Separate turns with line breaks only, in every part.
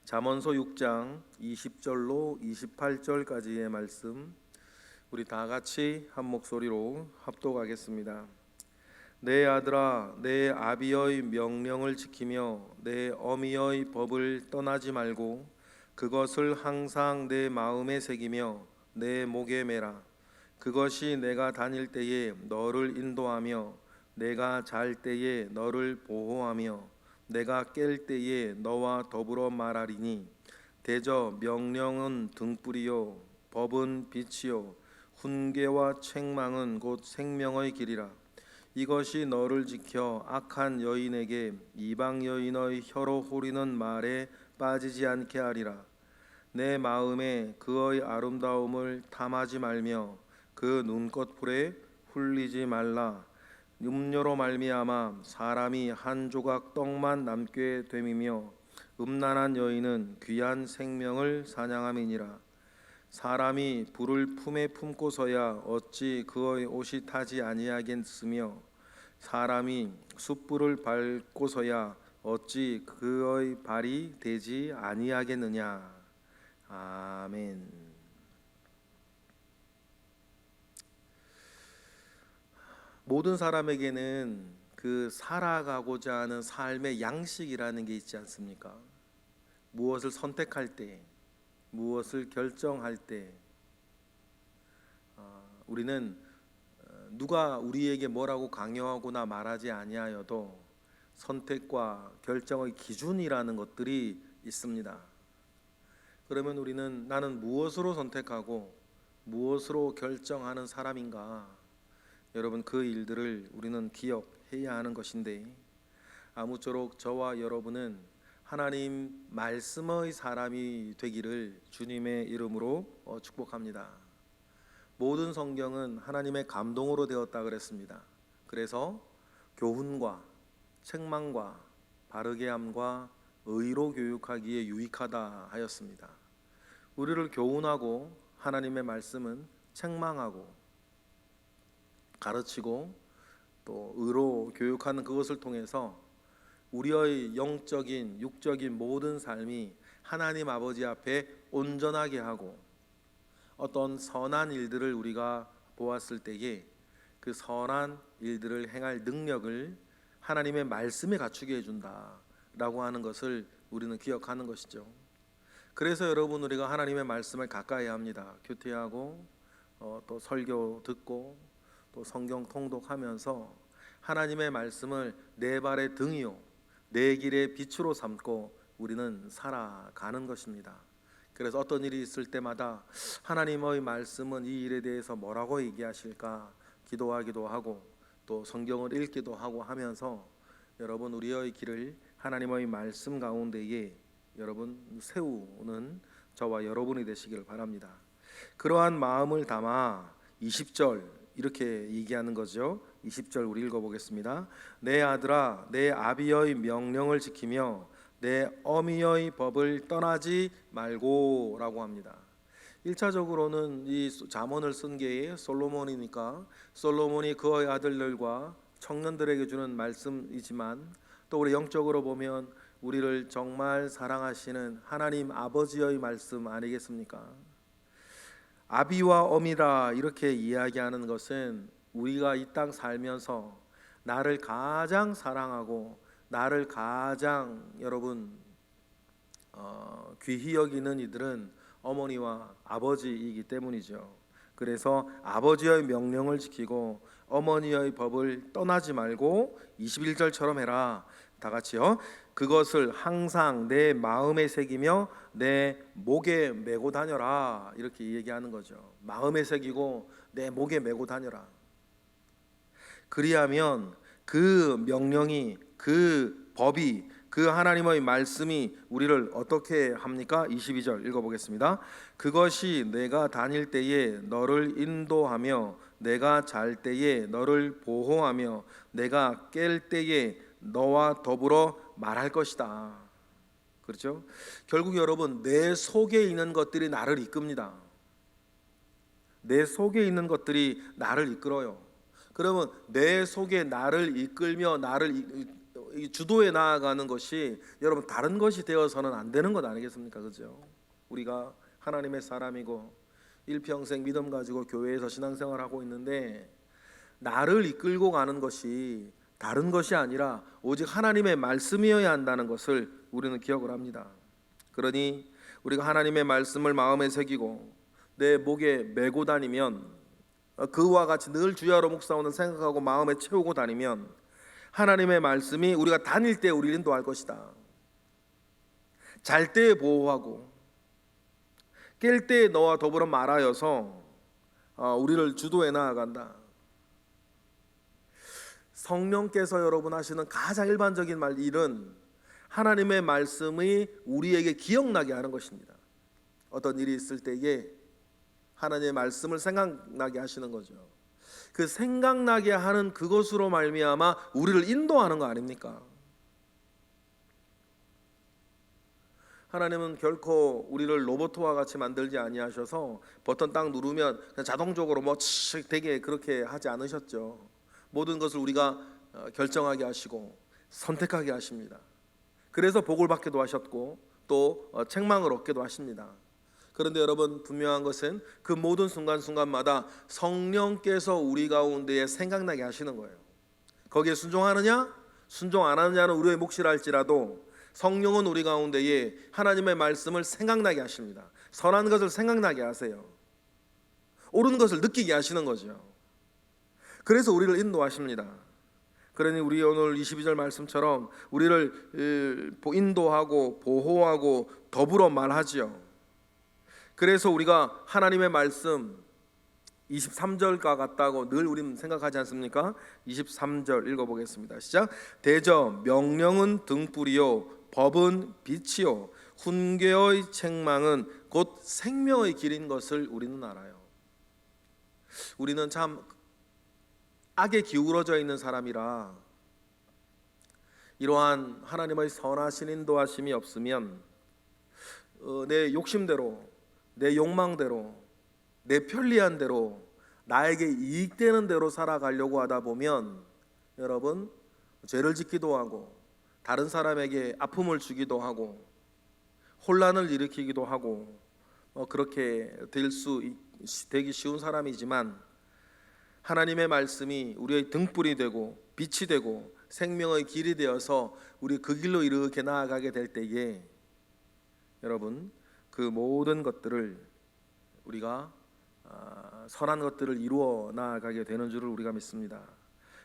잠언서 6장 20절로 28절까지의 말씀, 우리 다 같이 한 목소리로 합독하겠습니다. 내 아들아, 내 아비의 명령을 지키며 내 어미의 법을 떠나지 말고 그것을 항상 내 마음에 새기며 내 목에 매라. 그것이 내가 다닐 때에 너를 인도하며 내가 잘 때에 너를 보호하며 내가 깰 때에 너와 더불어 말하리니. 대저 명령은 등불이요 법은 빛이요 훈계와 책망은 곧 생명의 길이라. 이것이 너를 지켜 악한 여인에게 이방 여인의 혀로 후리는 말에 빠지지 않게 하리라. 내 마음에 그의 아름다움을 탐하지 말며 그 눈꺼풀에 훌리지 말라. 음료로 말미암아 사람이 한 조각 떡만 남게 됨이며 음란한 여인은 귀한 생명을 사냥함이니라. 사람이 불을 품에 품고서야 어찌 그의 옷이 타지 아니하겠으며 사람이 숯불을 밟고서야 어찌 그의 발이 되지 아니하겠느냐. 아멘. 모든 사람에게는 그 살아가고자 하는 삶의 양식이라는 게 있지 않습니까? 무엇을 선택할 때, 무엇을 결정할 때, 우리는 누가 우리에게 뭐라고 강요하거나 말하지 아니하여도 선택과 결정의 기준이라는 것들이 있습니다. 그러면 우리는 나는 무엇으로 선택하고 무엇으로 결정하는 사람인가? 여러분, 그 일들을 우리는 기억해야 하는 것인데, 아무쪼록 저와 여러분은 하나님 말씀의 사람이 되기를 주님의 이름으로 축복합니다. 모든 성경은 하나님의 감동으로 되었다 그랬습니다. 그래서 교훈과 책망과 바르게 함과 의로 교육하기에 유익하다 하였습니다. 우리를 교훈하고 하나님의 말씀은 책망하고 가르치고 또 의로 교육하는 그것을 통해서 우리의 영적인 육적인 모든 삶이 하나님 아버지 앞에 온전하게 하고 어떤 선한 일들을 우리가 보았을 때에 그 선한 일들을 행할 능력을 하나님의 말씀에 갖추게 해준다라고 하는 것을 우리는 기억하는 것이죠. 그래서 여러분, 우리가 하나님의 말씀을 가까이 합니다. 교태하고 또 설교 듣고 또 성경 통독하면서 하나님의 말씀을 내 발의 등이요 내 길의 빛으로 삼고 우리는 살아가는 것입니다. 그래서 어떤 일이 있을 때마다 하나님의 말씀은 이 일에 대해서 뭐라고 얘기하실까 기도하기도 하고 또 성경을 읽기도 하고 하면서 여러분, 우리의 길을 하나님의 말씀 가운데에 여러분 세우는 저와 여러분이 되시기를 바랍니다. 그러한 마음을 담아 20절 이렇게 얘기하는 거죠. 20절 우리 읽어보겠습니다. 내 아들아, 내 아비의 명령을 지키며 내 어미의 법을 떠나지 말고 라고 합니다. 1차적으로는 이 잠언을 쓴 게 솔로몬이니까 솔로몬이 그의 아들들과 청년들에게 주는 말씀이지만 또 우리 영적으로 보면 우리를 정말 사랑하시는 하나님 아버지의 말씀 아니겠습니까? 아비와 어미라 이렇게 이야기하는 것은 우리가 이 땅 살면서 나를 가장 사랑하고 나를 가장 여러분 귀히 여기는 이들은 어머니와 아버지이기 때문이죠. 그래서 아버지의 명령을 지키고 어머니의 법을 떠나지 말고 21절처럼 해라. 다 같이요. 그것을 항상 내 마음에 새기며 내 목에 메고 다녀라. 이렇게 얘기하는 거죠. 마음에 새기고 내 목에 메고 다녀라. 그리하면 그 명령이, 그 법이, 그 하나님의 말씀이 우리를 어떻게 합니까? 22절 읽어보겠습니다. 그것이 내가 다닐 때에 너를 인도하며 내가 잘 때에 너를 보호하며 내가 깰 때에 너와 더불어 말할 것이다. 그렇죠? 결국 여러분, 내 속에 있는 것들이 나를 이끕니다. 내 속에 있는 것들이 나를 이끌어요. 그러면 내 속에 나를 이끌며 나를 이 주도에 나아가는 것이 여러분 다른 것이 되어서는 안 되는 것 아니겠습니까? 그죠? 우리가 하나님의 사람이고 일평생 믿음 가지고 교회에서 신앙생활하고 있는데 나를 이끌고 가는 것이 다른 것이 아니라 오직 하나님의 말씀이어야 한다는 것을 우리는 기억을 합니다. 그러니 우리가 하나님의 말씀을 마음에 새기고 내 목에 메고 다니면, 그와 같이 늘 주야로 묵상하는 생각하고 마음에 채우고 다니면 하나님의 말씀이 우리가 다닐 때 우리를 인도할 것이다. 잘 때 보호하고 깰 때 너와 더불어 말하여서 우리를 주도해 나아간다. 성령께서 여러분 하시는 가장 일반적인 일은 하나님의 말씀이 우리에게 기억나게 하는 것입니다. 어떤 일이 있을 때에 하나님의 말씀을 생각나게 하시는 거죠. 그 생각나게 하는 그것으로 말미암아 우리를 인도하는 거 아닙니까? 하나님은 결코 우리를 로봇과 같이 만들지 아니하셔서 버튼 딱 누르면 그냥 자동적으로 되게 그렇게 하지 않으셨죠. 모든 것을 우리가 결정하게 하시고 선택하게 하십니다. 그래서 복을 받기도 하셨고 또 책망을 얻기도 하십니다. 그런데 여러분 분명한 것은 그 모든 순간순간마다 성령께서 우리 가운데에 생각나게 하시는 거예요. 거기에 순종하느냐 순종 안 하느냐는 우리의 몫이라 할지라도 성령은 우리 가운데에 하나님의 말씀을 생각나게 하십니다. 선한 것을 생각나게 하세요. 옳은 것을 느끼게 하시는 거죠. 그래서 우리를 인도하십니다. 그러니 우리 오늘 22절 말씀처럼 우리를 인도하고 보호하고 더불어 말하지요. 그래서 우리가 하나님의 말씀 23절과 같다고 늘 우리는 생각하지 않습니까? 23절 읽어보겠습니다. 시작. 대저 명령은 등불이요 법은 빛이요 훈계의 책망은 곧 생명의 길인 것을 우리는 알아요. 우리는 참 악에 기울어져 있는 사람이라 이러한 하나님의 선하신 인도하심이 없으면 내 욕심대로 내 욕망대로 내 편리한 대로 나에게 이익되는 대로 살아가려고 하다 보면 여러분 죄를 짓기도 하고 다른 사람에게 아픔을 주기도 하고 혼란을 일으키기도 하고 그렇게 되기 쉬운 사람이지만 하나님의 말씀이 우리의 등불이 되고 빛이 되고 생명의 길이 되어서 우리 그 길로 이렇게 나아가게 될 때에 여러분 그 모든 것들을 우리가 선한 것들을 이루어 나아가게 되는 줄을 우리가 믿습니다.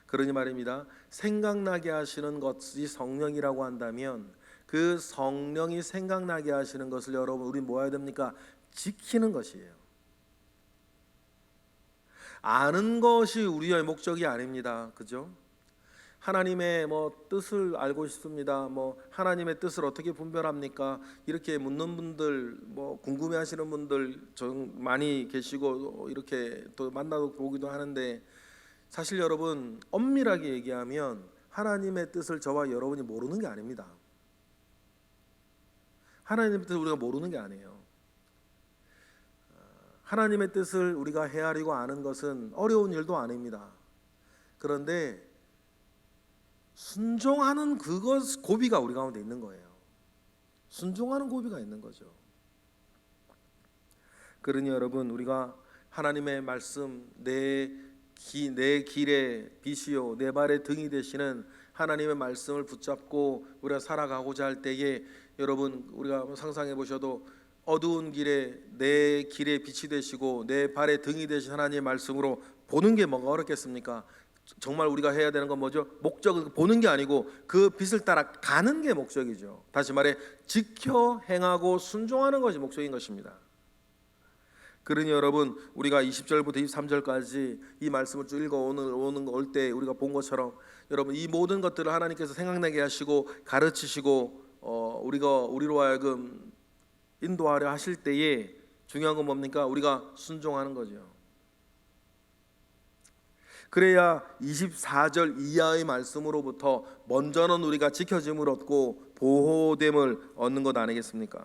그러니 말입니다. 생각나게 하시는 것이 성령이라고 한다면 그 성령이 생각나게 하시는 것을 여러분 우리 뭐 해야 됩니까? 지키는 것이에요. 아는 것이 우리의 목적이 아닙니다. 그죠? 하나님의 뜻을 알고 싶습니다. 하나님의 뜻을 어떻게 분별합니까? 이렇게 묻는 분들, 궁금해하시는 분들 많이 계시고 이렇게 또 만나고 보기도 하는데 사실 여러분 엄밀하게 얘기하면 하나님의 뜻을 저와 여러분이 모르는 게 아닙니다. 하나님의 뜻을 우리가 모르는 게 아니에요. 하나님의 뜻을 우리가 헤아리고 아는 것은 어려운 일도 아닙니다. 그런데 순종하는 그것 고비가 우리 가운데 있는 거예요. 순종하는 고비가 있는 거죠. 그러니 여러분 우리가 하나님의 말씀 내 길의 빛이요 내 발의 등이 되시는 하나님의 말씀을 붙잡고 우리가 살아가고자 할 때에 여러분 우리가 상상해 보셔도 어두운 길에 내 길의 빛이 되시고 내 발의 등이 되신 하나님의 말씀으로 보는 게 뭐가 어렵겠습니까? 정말 우리가 해야 되는 건 뭐죠? 목적은 보는 게 아니고 그 빛을 따라 가는 게 목적이죠. 다시 말해 지켜 행하고 순종하는 것이 목적인 것입니다. 그러니 여러분 우리가 20절부터 23절까지 이 말씀을 쭉 읽어 올 때 우리가 본 것처럼 여러분 이 모든 것들을 하나님께서 생각나게 하시고 가르치시고 우리로 하여금 인도하려 하실 때에 중요한 건 뭡니까? 우리가 순종하는 거죠. 그래야 24절 이하의 말씀으로부터 먼저는 우리가 지켜짐을 얻고 보호됨을 얻는 것 아니겠습니까?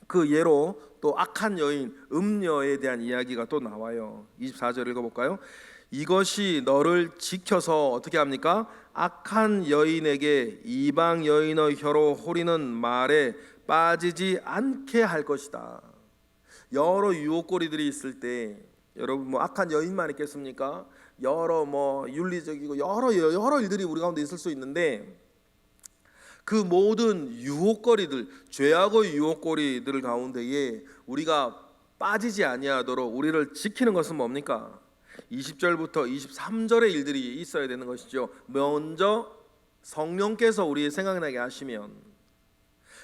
그 예로 또 악한 여인 음녀에 대한 이야기가 또 나와요. 24절 읽어볼까요? 이것이 너를 지켜서 어떻게 합니까? 악한 여인에게 이방 여인의 혀로 호리는 말에 빠지지 않게 할 것이다. 여러 유혹거리들이 있을 때 여러분 뭐 악한 여인만 있겠습니까? 여러 뭐 윤리적이고 여러 일들이 우리 가운데 있을 수 있는데 그 모든 유혹거리들, 죄악의 유혹거리들 가운데에 우리가 빠지지 아니하도록 우리를 지키는 것은 뭡니까? 20절부터 23절의 일들이 있어야 되는 것이죠. 먼저 성령께서 우리의 생각나게 하시면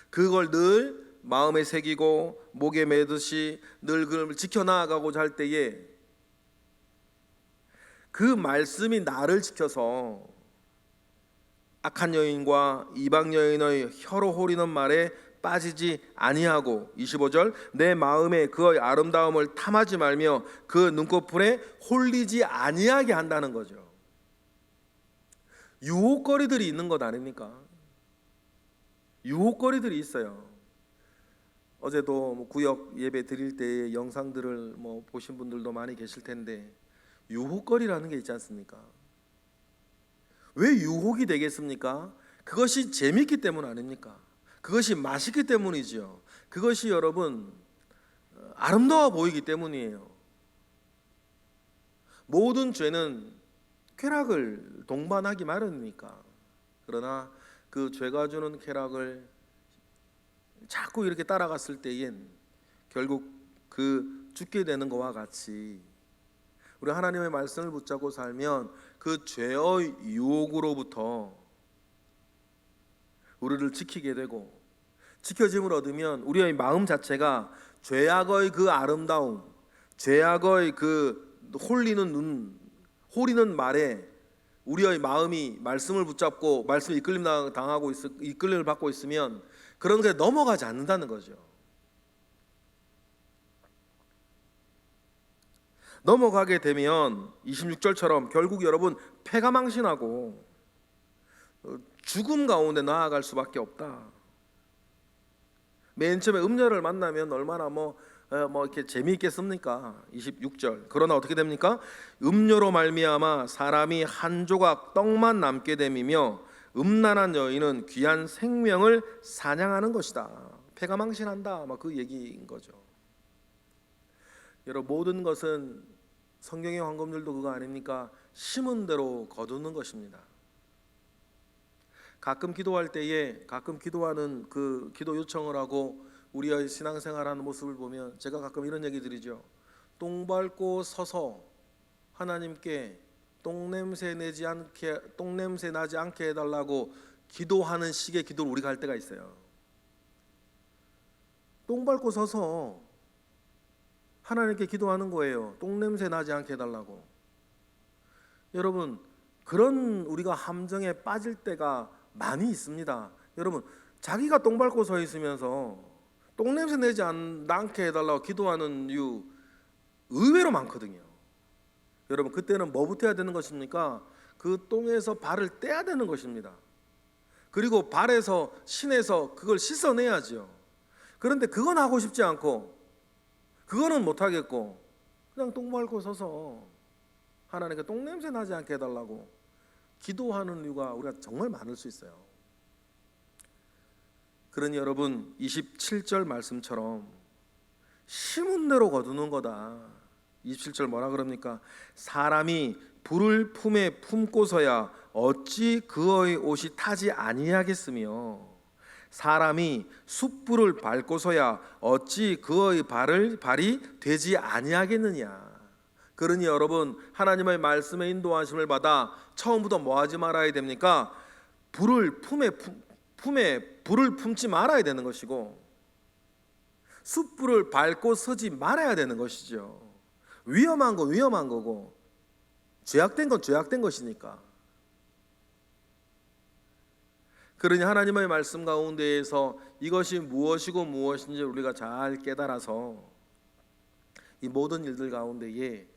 그걸 늘 마음에 새기고 목에 매듯이 늘 그걸 지켜나가고자 할 때에 그 말씀이 나를 지켜서 악한 여인과 이방 여인의 혀로 호리는 말에 빠지지 아니하고 25절 내 마음에 그의 아름다움을 탐하지 말며 그 눈꺼풀에 홀리지 아니하게 한다는 거죠. 유혹거리들이 있는 것 아닙니까? 유혹거리들이 있어요. 어제도 뭐 구역 예배 드릴 때의 영상들을 뭐 보신 분들도 많이 계실 텐데 유혹거리라는 게 있지 않습니까? 왜 유혹이 되겠습니까? 그것이 재밌기 때문 아닙니까? 그것이 맛있기 때문이지요. 그것이 여러분 아름다워 보이기 때문이에요. 모든 죄는 쾌락을 동반하기 마련이니까. 그러나 그 죄가 주는 쾌락을 자꾸 이렇게 따라갔을 때엔 결국 그 죽게 되는 것과 같이 우리 하나님의 말씀을 붙잡고 살면 그 죄의 유혹으로부터 우리를 지키게 되고 지켜짐을 얻으면 우리의 마음 자체가 죄악의 그 아름다움, 죄악의 그 홀리는 말에 우리의 마음이 말씀을 붙잡고 말씀에 이끌림을 받고 있으면 그런 게 넘어가지 않는다는 거죠. 넘어가게 되면 26절처럼 결국 여러분 패가 망신하고 죽음 가운데 나아갈 수밖에 없다. 맨 처음에 음녀를 만나면 얼마나 뭐 이렇게 재미있겠습니까? 26절. 그러나 어떻게 됩니까? 음녀로 말미암아 사람이 한 조각 떡만 남게 됨이며 음란한 여인은 귀한 생명을 사냥하는 것이다. 패가 망신한다. 막 그 얘기인 거죠. 여러분 모든 것은 성경의 황금률도 그거 아닙니까? 심은 대로 거두는 것입니다. 가끔 기도할 때에 가끔 기도하는 그 기도 요청을 하고 우리의 신앙생활하는 모습을 보면 제가 가끔 이런 얘기 드리죠. 똥 밟고 서서 하나님께 똥냄새 나지 않게 해달라고 기도하는 식의 기도를 우리가 할 때가 있어요. 똥 밟고 서서 하나님께 기도하는 거예요. 똥냄새 나지 않게 해달라고. 여러분 그런 우리가 함정에 빠질 때가 많이 있습니다. 여러분 자기가 똥 밟고 서 있으면서 똥냄새 내지 않게 해달라고 기도하는 이유 의외로 많거든요. 여러분 그때는 뭐부터 해야 되는 것입니까? 그 똥에서 발을 떼야 되는 것입니다. 그리고 발에서 신에서 그걸 씻어내야지요. 그런데 그건 하고 싶지 않고 그거는 못하겠고 그냥 똥 밟고 서서 하나님께 똥냄새 나지 않게 해달라고 기도하는 이유가 우리가 정말 많을 수 있어요. 그러니 여러분 27절 말씀처럼 심은 대로 거두는 거다. 27절 뭐라 그럽니까? 사람이 불을 품에 품고서야 어찌 그의 옷이 타지 아니하겠으며 사람이 숯불을 밟고서야 어찌 그의 발이 되지 아니하겠느냐. 그러니 여러분 하나님의 말씀에 인도하심을 받아 처음부터 뭐 하지 말아야 됩니까? 불을 품에 불을 품지 말아야 되는 것이고 숯불을 밟고 서지 말아야 되는 것이죠. 위험한 건 위험한 거고 죄악된 건 죄악된 것이니까. 그러니 하나님의 말씀 가운데에서 이것이 무엇이고 무엇인지 우리가 잘 깨달아서 이 모든 일들 가운데에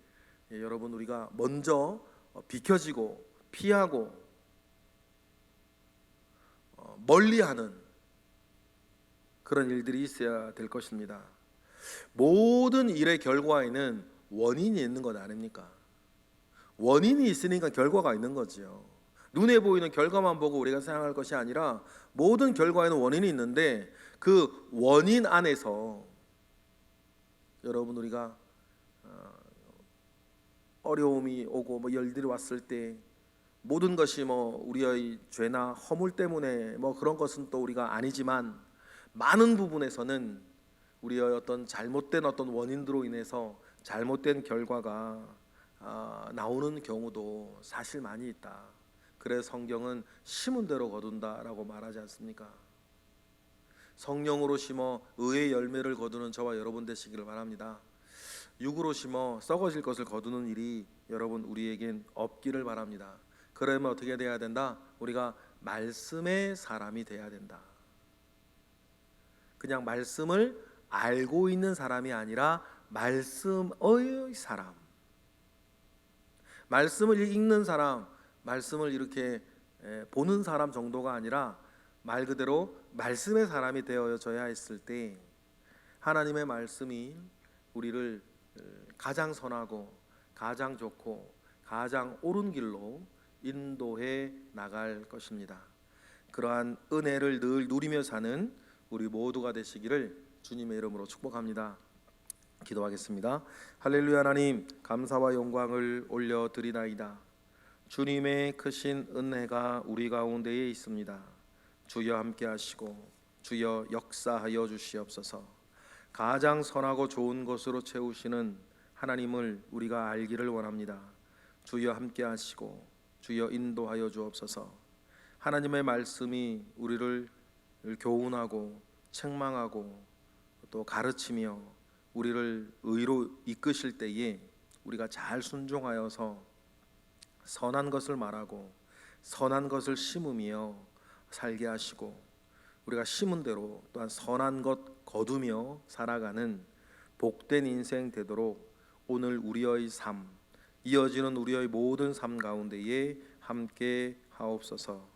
여러분 우리가 먼저 비켜지고 피하고 멀리하는 그런 일들이 있어야 될 것입니다. 모든 일의 결과에는 원인이 있는 것 아닙니까? 원인이 있으니까 결과가 있는 거지요. 눈에 보이는 결과만 보고 우리가 생각할 것이 아니라 모든 결과에는 원인이 있는데 그 원인 안에서 여러분 우리가 어려움이 오고 뭐 열들이 왔을 때 모든 것이 뭐 우리의 죄나 허물 때문에 뭐 그런 것은 또 우리가 아니지만 많은 부분에서는 우리의 어떤 잘못된 어떤 원인으로 인해서 잘못된 결과가 나오는 경우도 사실 많이 있다. 그래서 성경은 심은 대로 거둔다라고 말하지 않습니까? 성령으로 심어 의의 열매를 거두는 저와 여러분 되시기를 바랍니다. 육으로 심어 썩어질 것을 거두는 일이 여러분 우리에겐 없기를 바랍니다. 그러면 어떻게 돼야 된다? 우리가 말씀의 사람이 돼야 된다. 그냥 말씀을 알고 있는 사람이 아니라 말씀의 사람. 말씀을 읽는 사람, 말씀을 이렇게 보는 사람 정도가 아니라 말 그대로 말씀의 사람이 되어져야 했을 때 하나님의 말씀이 우리를 가장 선하고 가장 좋고 가장 옳은 길로 인도해 나갈 것입니다. 그러한 은혜를 늘 누리며 사는 우리 모두가 되시기를 주님의 이름으로 축복합니다. 기도하겠습니다. 할렐루야. 하나님 감사와 영광을 올려드리나이다. 주님의 크신 은혜가 우리 가운데에 있습니다. 주여 함께 하시고 주여 역사하여 주시옵소서. 가장 선하고 좋은 것으로 채우시는 하나님을 우리가 알기를 원합니다. 주여 함께 하시고 주여 인도하여 주옵소서. 하나님의 말씀이 우리를 교훈하고 책망하고 또 가르치며 우리를 의로 이끄실 때에 우리가 잘 순종하여서 선한 것을 말하고 선한 것을 심으며 살게 하시고 우리가 심은 대로 또한 선한 것 거두며 살아가는 복된 인생 되도록 오늘 우리의 삶, 이어지는 우리의 모든 삶 가운데에 함께 하옵소서.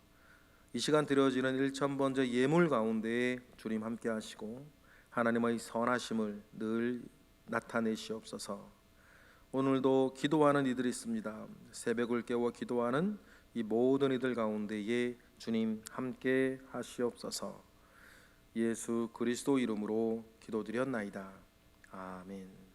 이 시간 드려지는 일천번째 예물 가운데에 주님 함께 하시고 하나님의 선하심을 늘 나타내시옵소서. 오늘도 기도하는 이들이 있습니다. 새벽을 깨워 기도하는 이 모든 이들 가운데에 주님 함께 하시옵소서. 예수 그리스도 이름으로 기도드렸나이다. 아멘.